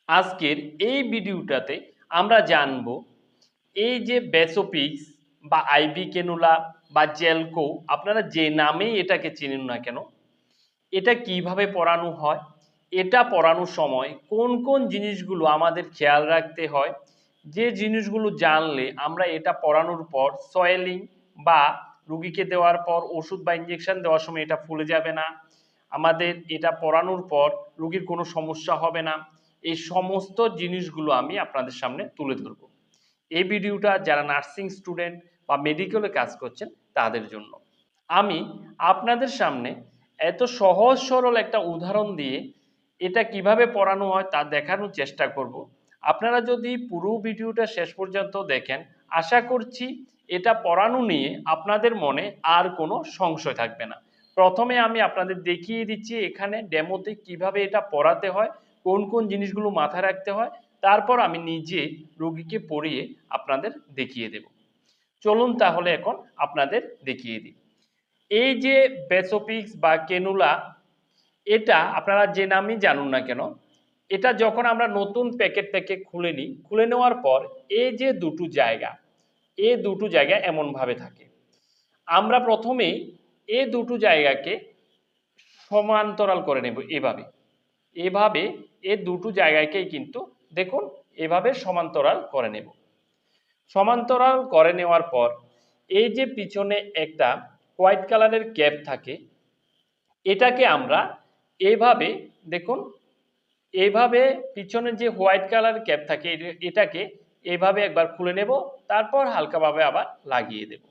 আজকের এই ভিডিওটাতে আমরা জানব এই যে বেসোপিক্স বা আইভি ক্যানুলা বা জেলকো, আপনারা যে নামেই এটাকে চিনুন না কেন, এটা কিভাবে পড়ানো হয়, এটা পড়ানোর সময় কোন কোন জিনিসগুলো আমাদের খেয়াল রাখতে হয়, যে জিনিসগুলো জানলে আমরা এটা পড়ানোর পর সয়েলিং বা রুগীকে দেওয়ার পর ওষুধ বা ইঞ্জেকশন দেওয়ার সময় এটা ফুলে যাবে না, আমাদের এটা পড়ানোর পর রুগীর কোনো সমস্যা হবে না, এই সমস্ত জিনিসগুলো আমি আপনাদের সামনে তুলে ধরব। এই ভিডিওটা যারা নার্সিং স্টুডেন্ট বা মেডিকেলে কাজ করছেন তাদের জন্য। আমি আপনাদের সামনে এত সহজ সরল একটা উদাহরণ দিয়ে এটা কিভাবে পড়ানো হয় তা দেখানোর চেষ্টা করব। আপনারা যদি পুরো ভিডিওটা শেষ পর্যন্ত দেখেন, আশা করছি এটা পড়ানো নিয়ে আপনাদের মনে আর কোনো সংশয় থাকবে না। প্রথমে আমি আপনাদের দেখিয়ে দিচ্ছি এখানে ডেমোতে কিভাবে এটা পড়াতে হয়, কোন কোন জিনিসগুলো মাথায় রাখতে হয়, তারপর আমি নিজে রোগীকে পড়িয়ে আপনাদের দেখিয়ে দেব। চলুন তাহলে এখন আপনাদের দেখিয়ে দিই। এই যে বেসোপিক্স বা ক্যানুলা, এটা আপনারা যে নামই জানুন না কেন, এটা যখন আমরা নতুন প্যাকেট থেকে খুলে নিই, খুলে নেওয়ার পর এই যে দুটো জায়গা, এই দুটো জায়গা এমনভাবে থাকে। আমরা প্রথমেই এই দুটো জায়গাকে সমান্তরাল করে নেব, এভাবে এভাবে এই দুটো জায়গাকেই কিন্তু দেখুন এভাবে সমান্তরাল করে নেব। সমান্তরাল করে নেওয়ার পর এই যে পিছনে একটা হোয়াইট কালারের ক্যাপ থাকে, এটাকে আমরা এইভাবে দেখুন, এইভাবে পিছনে যে হোয়াইট কালার ক্যাপ থাকে এটাকে এইভাবে একবার খুলে নেব, তারপর হালকাভাবে আবার লাগিয়ে দেব।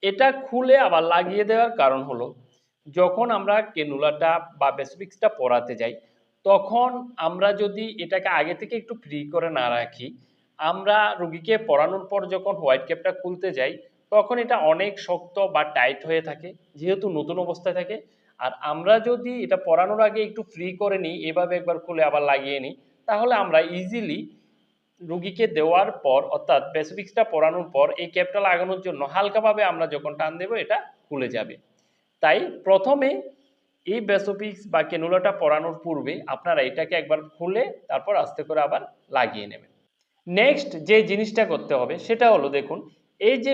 এটা খুলে আবার লাগিয়ে দেওয়ার কারণ হলো, যখন আমরা ক্যানুলাটা বা বেসিক্সটা পড়াতে যাই, তখন আমরা যদি এটাকে আগে থেকে একটু ফ্রি করে না রাখি, আমরা রুগীকে পড়ানোর পর যখন হোয়াইট ক্যাপটা খুলতে যাই, তখন এটা অনেক শক্ত বা টাইট হয়ে থাকে, যেহেতু নতুন অবস্থায় থাকে। আর আমরা যদি এটা পড়ানোর আগে একটু ফ্রি করে নিই, এভাবে একবার খুলে আবার লাগিয়ে নিই, তাহলে আমরা ইজিলি রুগীকে দেওয়ার পর অর্থাৎ বেসিক্সটা পড়ানোর পর এই ক্যাপটা লাগানোর জন্য হালকাভাবে আমরা যখন টান দেব এটা খুলে যাবে। তাই প্রথমে এই বেসোপিক্স বা ক্যানুলাটা পড়ানোর পূর্বে আপনারা এটাকে একবার খুলে তারপর আস্তে করে আবার লাগিয়ে নেবেন। নেক্সট যে জিনিসটা করতে হবে সেটা হলো, দেখুন এই যে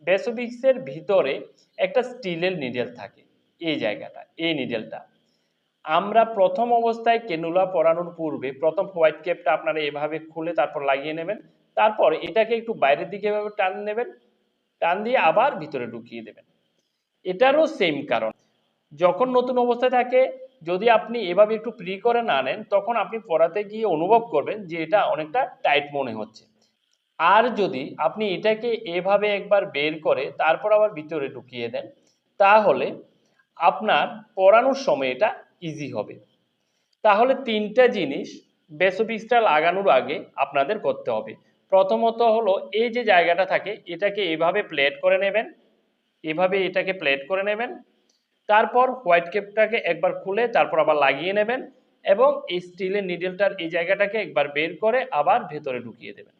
বেসোপিক্সের ভিতরে একটা স্টিলের নিডেল থাকে, এই জায়গাটা, এই নিডেলটা আমরা প্রথম অবস্থায় ক্যানুলা পরানোর পূর্বে প্রথম হোয়াইট ক্যাপটা আপনারা এভাবে খুলে তারপর লাগিয়ে নেবেন, তারপর এটাকে একটু বাইরের দিকে এভাবে টান নেবেন, টান দিয়ে আবার ভিতরে ঢুকিয়ে দেবেন। এটারও সেম কারণ, যখন নতুন অবস্থায় থাকে যদি আপনি এভাবে একটু ফ্রি করে না নেন, তখন আপনি পড়াতে গিয়ে অনুভব করবেন যে এটা অনেকটা টাইট মনে হচ্ছে। আর যদি আপনি এটাকে এভাবে একবার বের করে তারপর আবার ভিতরে ঢুকিয়ে দেন, তাহলে আপনার পড়ানোর সময় এটা ইজি হবে। তাহলে তিনটা জিনিস বেসোপিক্সটা লাগানোর আগে আপনাদের করতে হবে। প্রথমত হলো এই যে জায়গাটা থাকে এটাকে এভাবে প্লেট করে নেবেন, এভাবে এটাকে প্লেট করে নেবেন, তারপর হোয়াইট কেপটাকে একবার খুলে তারপর আবার লাগিয়ে নেবেন এবং এই স্টিলের নিডেলটার এই জায়গাটাকে একবার বের করে আবার ভেতরে ঢুকিয়ে দেবেন।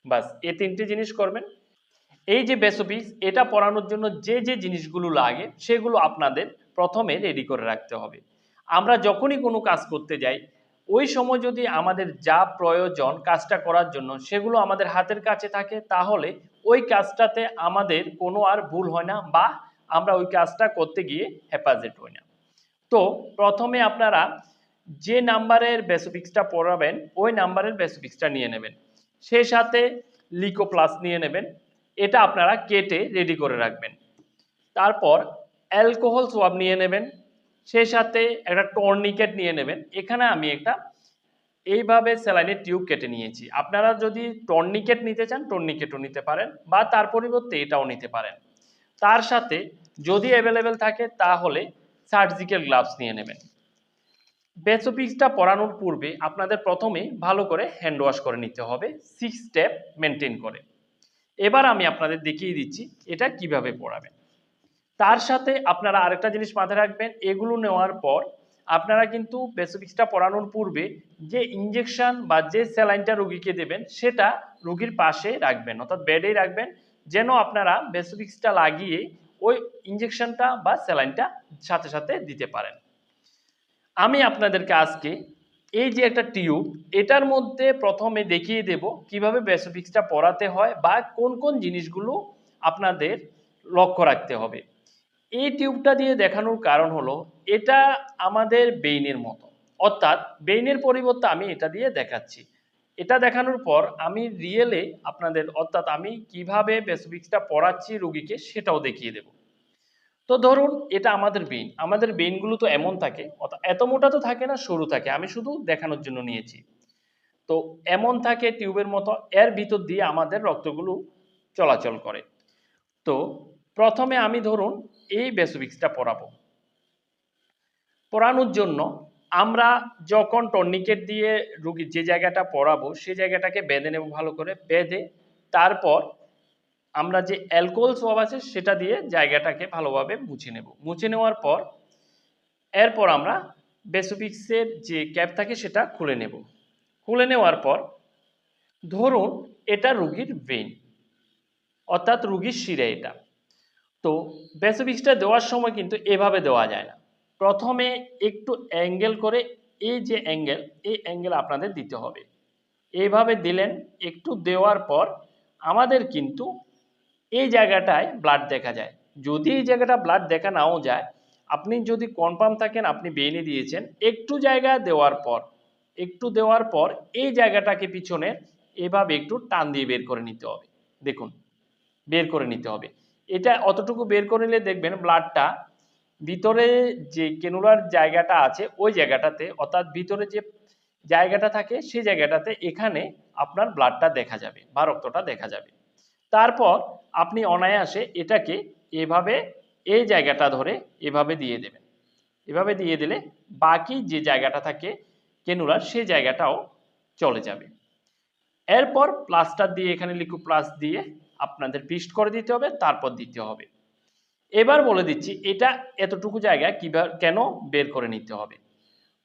বাস, এই তিনটে জিনিস করবেন। এই যে বেসোপিক্স এটা পড়ানোর জন্য যে যে জিনিসগুলো লাগে সেগুলো আপনাদের প্রথমে রেডি করে রাখতে হবে। আমরা যখনই কোনো কাজ করতে যাই, ওই সময় যদি আমাদের যা প্রয়োজন কাজটা করার জন্য সেগুলো আমাদের হাতের কাছে থাকে, তাহলে ওই কাজটাতে আমাদের কোনো আর ভুল হয় না বা আমরা ওই কাজটা করতে গিয়ে হেফাজত হই না। তো প্রথমে আপনারা যে নাম্বারের বেসিক্সটা পড়াবেন ওই নাম্বারের বেসিক্সটা নিয়ে নেবেন, সেই সাথে লিকো প্লাস নিয়ে নেবেন, এটা আপনারা কেটে রেডি করে রাখবেন। তারপর অ্যালকোহল সোয়াব নিয়ে নেবেন, সেই সাথে একটা টর্নিকেট নিয়ে নেবেন। এখানে আমি একটা এইভাবে স্যালাইনের টিউব কেটে নিয়েছি, আপনারা যদি টর্নিকেট নিতে চান টর্নিকেটও নিতে পারেন বা তার পরিবর্তে এটাও নিতে পারেন। তার সাথে যদি অ্যাভেলেবেল থাকে তাহলে সার্জিক্যাল গ্লাভস নিয়ে নেবেন। বেসোপিক্সটা পড়ানোর পূর্বে আপনাদের প্রথমে ভালো করে হ্যান্ড ওয়াশ করে নিতে হবে 6 স্টেপ মেনটেন করে। এবার আমি আপনাদের দেখিয়ে দিচ্ছি এটা কিভাবে পড়াবেন। তার সাথে আপনারা আরেকটা জিনিস মাথায় রাখবেন, এগুলো নেওয়ার পর আপনারা কিন্তু বেসোপিক্সটা পড়ানোর পূর্বে যে ইঞ্জেকশন বা যে স্যালাইনটা রোগীকে দেবেন সেটা রোগীর পাশে রাখবেন, অর্থাৎ বেডেই রাখবেন, যেন আপনারা বেসোপিক্সটা লাগিয়ে ওই ইঞ্জেকশনটা বা স্যালাইনটা সাথে সাথে দিতে পারেন। আমি আপনাদেরকে আজকে এই যে একটা টিউব, এটার মধ্যে প্রথমে দেখিয়ে দেব কিভাবে বেসোফিক্সটা পড়াতে হয় বা কোন কোন জিনিসগুলো আপনাদের লক্ষ্য রাখতে হবে। এই টিউবটা দিয়ে দেখানোর কারণ হলো এটা আমাদের বেইনের মতো, অর্থাৎ বেইনের পরিবর্তে আমি এটা দিয়ে দেখাচ্ছি। এটা দেখানোর পর আমি রিয়েলে আপনাদের, অর্থাৎ আমি কিভাবে বেসোফিক্সটা পড়াচ্ছি রোগীকে সেটাও দেখিয়ে দেব। তো ধরুন এটা আমাদের বেইন, আমাদের বেইনগুলো তো এমন থাকে, অর্থাৎ এত মোটা তো থাকে না, সরু থাকে, আমি শুধু দেখানোর জন্য নিয়েছি। তো এমন থাকে টিউবের মতো, এর ভিতর দিয়ে আমাদের রক্তগুলো চলাচল করে। তো প্রথমে আমি ধরুন এই বেসোফিক্সটা পড়াবো। পড়ানোর জন্য আমরা যখন টর্নিকেট দিয়ে রুগীর যে জায়গাটা পড়াবো সেই জায়গাটাকে বেঁধে নেব, ভালো করে বেঁধে তারপর আমরা যে অ্যালকোহল সোয়াব আছে সেটা দিয়ে জায়গাটাকে ভালোভাবে মুছে নেব। মুছে নেওয়ার পর এরপর আমরা বেসোফিক্সের যে ক্যাপ থাকে সেটা খুলে নেব। খুলে নেওয়ার পর ধরুন এটা রুগীর ভেইন, অর্থাৎ রুগীর শিরা এটা। তো বেসোফিক্সটা দেওয়ার সময় কিন্তু এভাবে দেওয়া যায় না, প্রথমে একটু অ্যাঙ্গেল করে, এই যে অ্যাঙ্গেল, এই অ্যাঙ্গেল আপনাদের দিতে হবে। এইভাবে দিলেন, একটু দেওয়ার পর আমাদের কিন্তু এই জায়গাটায় ব্লাড দেখা যায়। যদি এই জায়গাটা ব্লাড দেখা নাও যায়, আপনি যদি কনফার্ম থাকেন আপনি বেইনে দিয়েছেন, একটু জায়গা দেওয়ার পর, একটু দেওয়ার পর এই জায়গাটাকে পিছনে এভাবে একটু টান দিয়ে বের করে নিতে হবে। দেখুন বের করে নিতে হবে। এটা অতটুকু বের করে নিলে দেখবেন ব্লাডটা ভিতরে যে ক্যানুলার জায়গাটা আছে ওই জায়গাটাতে, অর্থাৎ ভিতরে যে জায়গাটা থাকে সেই জায়গাটাতে এখানে আপনার ব্লাডটা দেখা যাবে বা রক্তটা দেখা যাবে। তারপর আপনি অনায়াসে এটাকে এভাবে এই জায়গাটা ধরে এভাবে দিয়ে দেবেন। এভাবে দিয়ে দিলে বাকি যে জায়গাটা থাকে ক্যানুলার সেই জায়গাটাও চলে যাবে। এরপর প্লাস্টার দিয়ে, এখানে লিকু প্লাস দিয়ে আপনাদের পিস্ট করে দিতে হবে, তারপর দিতে হবে। এবার বলে দিচ্ছি এটা এতটুকু জায়গা কিভাবে কেন বের করে নিতে হবে।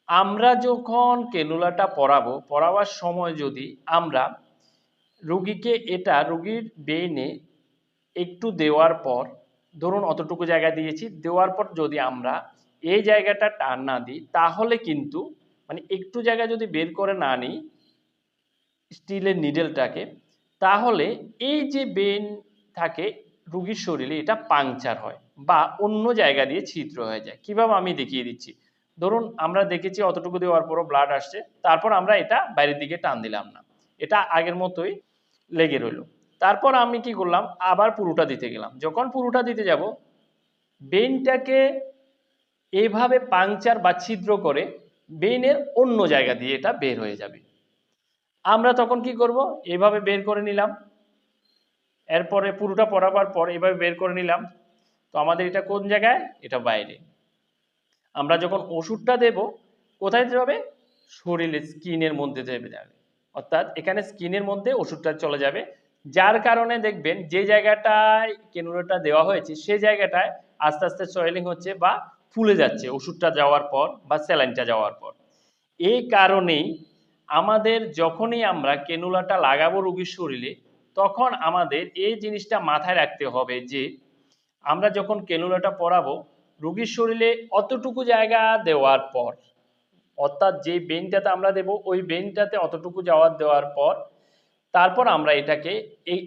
আমরা যখন ক্যানুলাটা পরাবো, পরাবার সময় যদি আমরা রুগীকে এটা রুগীর বেইনে একটু দেওয়ার পর, ধরুন অতটুকু জায়গা দিয়েছি, দেওয়ার পর যদি আমরা এই জায়গাটা টান না দিই তাহলে কিন্তু, মানে একটু জায়গা যদি বের করে না নিই স্টিলের নিডেলটাকে, তাহলে এই যে বেইন থাকে রুগীর শরীরে এটা পাংচার হয় বা অন্য জায়গা দিয়ে ছিদ্র হয়ে যায়। কিভাবে আমি দেখিয়ে দিচ্ছি। ধরুন আমরা দেখেছি অতটুকু দেওয়ার পরও ব্লাড আসছে, তারপর আমরা এটা বাইরের দিকে টান দিলাম না, এটা আগের মতোই লেগে রইল। তারপর আমি কি করলাম, আবার পুরোটা দিতে গেলাম। যখন পুরোটা দিতে যাব বেইনটাকে এইভাবে পাংচার বা ছিদ্র করে বেইনের অন্য জায়গা দিয়ে এটা বের হয়ে যাবে। আমরা তখন কি করব, এভাবে বের করে নিলাম, এরপরে পুরোটা পরাবার পর এভাবে বের করে নিলাম। তো আমাদের এটা কোন জায়গায়, এটা বাইরে। আমরা যখন ওষুধটা দেব কোথায় যাবে, শরীরে স্কিনের মধ্যে যাবে, অর্থাৎ এখানে স্কিনের মধ্যে ওষুধটা চলে যাবে। যার কারণে দেখবেন যে জায়গাটায় ক্যানুলাটা দেওয়া হয়েছে সেই জায়গাটায় আস্তে আস্তে সয়েলিং হচ্ছে বা ফুলে যাচ্ছে ওষুধটা যাওয়ার পর বা স্যালাইনটা যাওয়ার পর। এই কারণেই আমাদের যখনই আমরা ক্যানুলাটা লাগাবো রোগীর শরীরে, তখন আমাদের এই জিনিসটা মাথায় রাখতে হবে যে আমরা যখন ক্যানুলাটা পরাবো রোগীর শরীরে অতটুকু জায়গা দেওয়ার পর, অর্থাৎ যে বেইনটাতে আমরা দেব ওই বেইনটাতে অতটুকু দেওয়ার পর তারপর আমরা এটাকে এই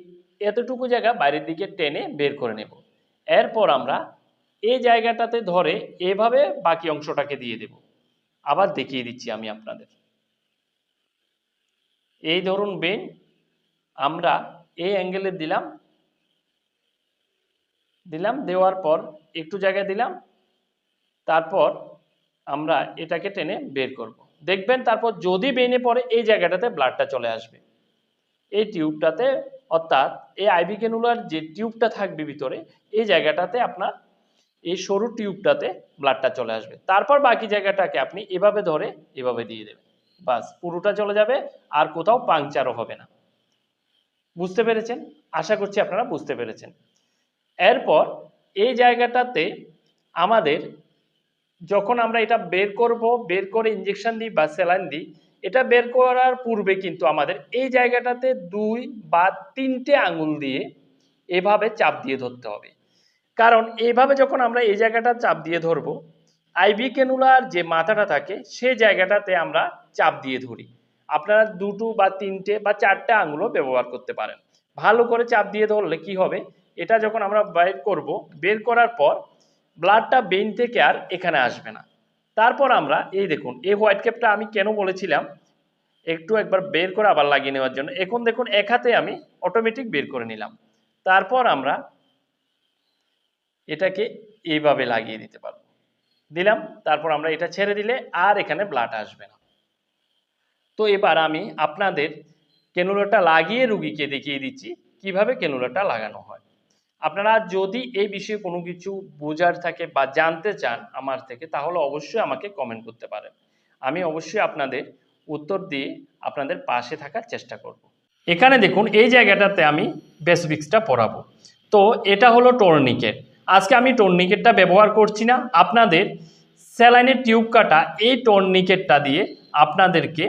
এতটুকু জায়গা বাইরের দিকে টেনে বের করে নেব। এরপর আমরা এই জায়গাটাতে ধরে এভাবে বাকি অংশটাকে দিয়ে দেব। আবার দেখিয়ে দিচ্ছি আমি আপনাদের। এই ধরুন বেইন, আমরা এই অ্যাঙ্গেলে দিলাম, দেওয়ার পর একটু জায়গা দিলাম, তারপর আমরা এটাকে টেনে বের করব। দেখবেন তারপর যদি বেইনে পড়ে এই জায়গাটাতে ব্লাডটা চলে আসবে এই টিউবটাতে, অর্থাৎ এই আইভি ক্যানুলার যে টিউবটা থাকবে ভিতরে এই জায়গাটাতে আপনার এই সরু টিউবটাতে ব্লাডটা চলে আসবে। তারপর বাকি জায়গাটাকে আপনি এভাবে ধরে এভাবে দিয়ে দেবেন, বাস পুরোটা চলে যাবে, আর কোথাও পাংচারও হবে না। বুঝতে পেরেছেন? আশা করছি আপনারা বুঝতে পেরেছেন। এরপর এই জায়গাটাতে আমাদের যখন আমরা এটা বের করব, বের করে ইঞ্জেকশন দিই বা স্যালাইন দিই, এটা বের করার পূর্বে কিন্তু আমাদের এই জায়গাটাতে 2 বা 3টে আঙুল দিয়ে এভাবে চাপ দিয়ে ধরতে হবে। কারণ এইভাবে যখন আমরা এই জায়গাটা চাপ দিয়ে ধরবো আইভি ক্যানুলার যে মাথাটা থাকে সেই জায়গাটাতে আমরা চাপ দিয়ে ধরি। আপনারা 2টো বা 3টে বা 4টে আঙুলও ব্যবহার করতে পারেন। ভালো করে চাপ দিয়ে ধরলে কি হবে, এটা যখন আমরা বের করব, বের করার পর ব্লাডটা বেইন থেকে আর এখানে আসবে না। তারপর আমরা এই দেখুন, এই হোয়াইট ক্যাপটা আমি কেন বলেছিলাম একটু একবার বের করে আবার লাগিয়ে নেওয়ার জন্য, এখন দেখুন এক হাতে আমি অটোমেটিক বের করে নিলাম। তারপর আমরা এটাকে এইভাবে লাগিয়ে দিতে পারবো, দিলাম, তারপর আমরা এটা ছেড়ে দিলে আর এখানে ব্লাড আসবে না। তো এবার আমি আপনাদের ক্যানুলাটা লাগিয়ে রুগীকে দেখিয়ে দিচ্ছি কিভাবে ক্যানুলাটা লাগানো হয়। আপনারা যদি এই বিষয়ে কোনো কিছু বোঝার থাকে বা জানতে চান আমার থেকে, তাহলে অবশ্যই আমাকে কমেন্ট করতে পারেন। আমি অবশ্যই আপনাদের উত্তর দিয়ে আপনাদের পাশে থাকার চেষ্টা করব। এখানে দেখুন এই জায়গাটাতে আমি বেসিক্সটা পড়াবো। তো এটা হলো টর্নিকেট। আজকে আমি টর্নিকেটটা ব্যবহার করছি না, আপনাদের স্যালাইনের টিউব কাটা এই টর্নিকেটটা দিয়ে আপনাদেরকে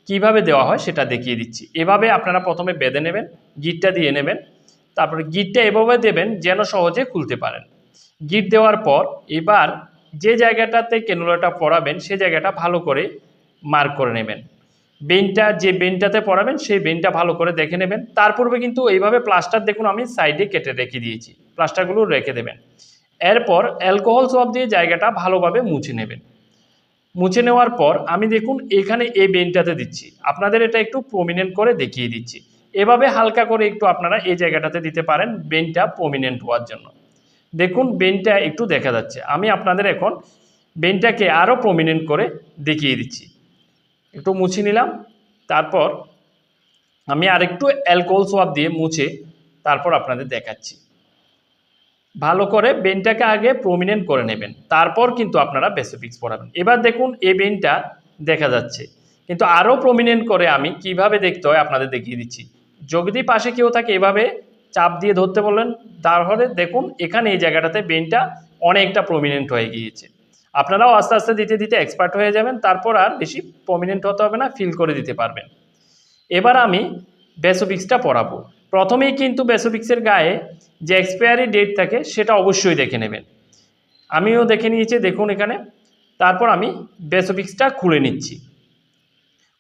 কিভাবে দেওয়া হয় সেটা দেখিয়ে দিচ্ছি। এভাবে আপনারা প্রথমে বেঁধে নেবেন, গিটটা দিয়ে নেবেন, তারপরে গিটটা এভাবে দেবেন যেন সহজে খুলতে পারেন। গিট দেওয়ার পর এবার যে জায়গাটাতে ক্যানুলাটা পরাবেন সে জায়গাটা ভালো করে মার্ক করে নেবেন। বেনটা যে বেনটাতে পরাবেন সেই বেনটা ভালো করে দেখে নেবেন। তার পূর্বে কিন্তু এইভাবে প্লাস্টার দেখুন আমি সাইডে কেটে রেখে দিয়েছি, প্লাস্টারগুলো রেখে দেবেন। এরপর অ্যালকোহল সোয়াব দিয়ে জায়গাটা ভালোভাবে মুছে নেবেন। মুছে নেওয়ার পর আমি দেখুন এখানে এই বেনটাতে দিচ্ছি, আপনাদের এটা একটু প্রমিনেন্ট করে দেখিয়ে দিচ্ছি। এভাবে হালকা করে একটু আপনারা এই জায়গাটাতে দিতে পারেন বেনটা প্রমিনেন্ট হওয়ার জন্য। দেখুন বেনটা একটু দেখা যাচ্ছে, আমি আপনাদের এখন বেনটাকে আরও প্রমিনেন্ট করে দেখিয়ে দিচ্ছি। একটু মুছে নিলাম, তারপর আমি আরেকটু অ্যালকোহল সোয়াব দিয়ে মুছে তারপর আপনাদের দেখাচ্ছি। ভালো করে বেনটাকে আগে প্রমিনেন্ট করে নেবেন, তারপর কিন্তু আপনারা বেসিক্স পড়াবেন। এবার দেখুন এই বেনটা দেখা যাচ্ছে, কিন্তু আরও প্রমিনেন্ট করে আমি কিভাবে দেখতে হয় আপনাদের দেখিয়ে দিচ্ছি। যদি পাশে কেউ থাকে এভাবে চাপ দিয়ে ধরতে বললেন, তাহলে দেখুন এখানে এই জায়গাটাতে বেনটা অনেকটা প্রমিনেন্ট হয়ে গিয়েছে। আপনারাও আস্তে আস্তে দিতে দিতে এক্সপার্ট হয়ে যাবেন, তারপর আর বেশি প্রমিনেন্ট হতে হবে না, ফিল করে দিতে পারবেন। এবার আমি বেসিক্সটা পড়াবো। প্রথমেই কিন্তু বেসিক্সের গায়ে যে এক্সপায়ারি ডেট থাকে সেটা অবশ্যই দেখে নেবেন। আমিও দেখে নিয়েছি, দেখুন এখানে। তারপর আমি বেসিক্সটা খুলে নিচ্ছি।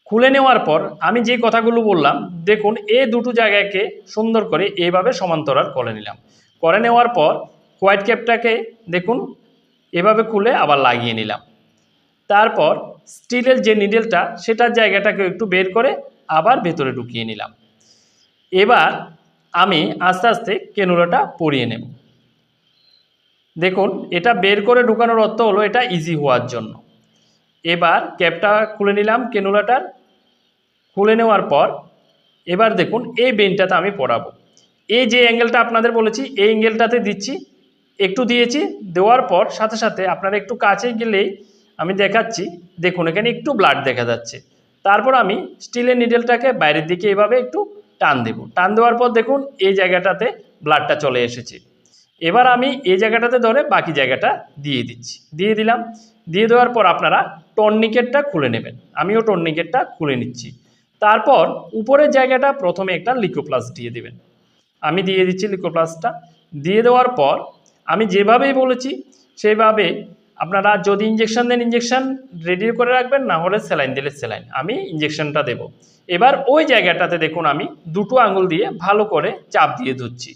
খুলে নেওয়ার পর আমি যে কথাগুলো বললাম দেখুন এই দুটো জায়গাকে সুন্দর করে এইভাবে সমান্তরাল করে নিলাম। করে নেওয়ার পর হোয়াইট ক্যাপটাকে দেখুন এভাবে খুলে আবার লাগিয়ে নিলাম। তারপর স্টিলের যে নিডেলটা সেটার জায়গাটাকে একটু বের করে আবার ভেতরে ঢুকিয়ে নিলাম। এবার আমি আস্তে আস্তে ক্যানুলাটা পরিয়ে নেব। দেখুন এটা বের করে ঢুকানোর অর্থ হলো এটা ইজি হওয়ার জন্য। এবার ক্যাপটা খুলে নিলাম ক্যানুলাটার। খুলে নেওয়ার পর এবার দেখুন এই বেনটাতে আমি পরাবো। এই যে অ্যাঙ্গেলটা আপনাদের বলেছি এই অ্যাঙ্গেলটাতে দিচ্ছি, একটু দিয়েছি, দেওয়ার পর সাথে সাথে আপনারা একটু কাছে গেলেই আমি দেখাচ্ছি, দেখুন এখানে একটু ব্লাড দেখা যাচ্ছে। তারপর আমি স্টিলের নিডেলটাকে বাইরের দিকে এভাবে একটু টান দেব। টান দেওয়ার পর দেখুন এই জায়গাটাতে ব্লাডটা চলে এসেছে। এবার আমি এই জায়গাটাতে ধরে বাকি জায়গাটা দিয়ে দিচ্ছি, দিয়ে দিলাম। দিয়ে দেওয়ার পর আপনারা টর্নিকেটটা খুলে নেবেন, আমিও টর্নিকেটটা খুলে নিচ্ছি। তারপর উপরের জায়গাটা প্রথমে একটা লিকোপ্লাস দিয়ে দেবেন, আমি দিয়ে দিচ্ছি লিকোপ্লাসটা। দিয়ে দেওয়ার পর আমি যেভাবেই বলেছি সেভাবে আপনারা যদি ইঞ্জেকশন দেন ইঞ্জেকশন রেডি করে রাখবেন, না হলে স্যালাইন দিলে স্যালাইন, আমি ইঞ্জেকশনটা দেব। এবার ওই জায়গাটাতে দেখুন আমি দুটো আঙুল দিয়ে ভালো করে চাপ দিয়ে ধরছি,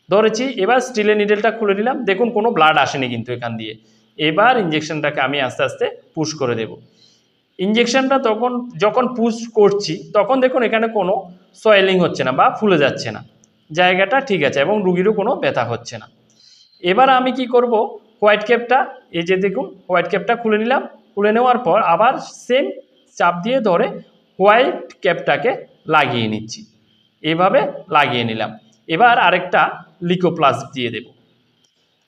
ধরেছি। এবার স্টিলের নিডেলটা খুলে নিলাম, দেখুন কোনো ব্লাড আসেনি কিন্তু এখান দিয়ে। এবার ইঞ্জেকশনটাকে আমি আস্তে আস্তে পুশ করে দেব। ইঞ্জেকশনটা যখন পুশ করছি তখন দেখুন এখানে কোনো সয়েলিং হচ্ছে না বা ফুলে যাচ্ছে না, জায়গাটা ঠিক আছে এবং রুগীরও কোনো ব্যথা হচ্ছে না। এবার আমি কি করব, হোয়াইট ক্যাপটা এই যে দেখুন হোয়াইট ক্যাপটা খুলে নিলাম। খুলে নেওয়ার পর আবার সেম চাপ দিয়ে ধরে হোয়াইট ক্যাপটাকে লাগিয়ে নিচ্ছি, এভাবে লাগিয়ে নিলাম। এবার আরেকটা লিকোপ্লাস্ট দিয়ে দেব।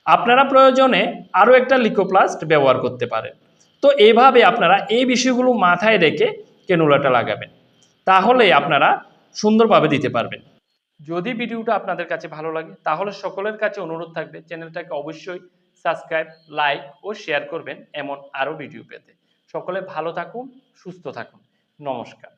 আপনারা প্রয়োজনে আরও একটা লিকোপ্লাস্ট ব্যবহার করতে পারেন। তো এইভাবে আপনারা এই বিষয়গুলো মাথায় রেখে ক্যানুলাটা লাগাবেন, তাহলে আপনারা সুন্দরভাবে দিতে পারবেন। যদি ভিডিওটা আপনাদের কাছে ভালো লাগে তাহলে সকলের কাছে অনুরোধ থাকবে চ্যানেলটাকে অবশ্যই সাবস্ক্রাইব, লাইক ও শেয়ার করবেন এমন আরও ভিডিও পেতে। সকলে ভালো থাকুন, সুস্থ থাকুন। নমস্কার।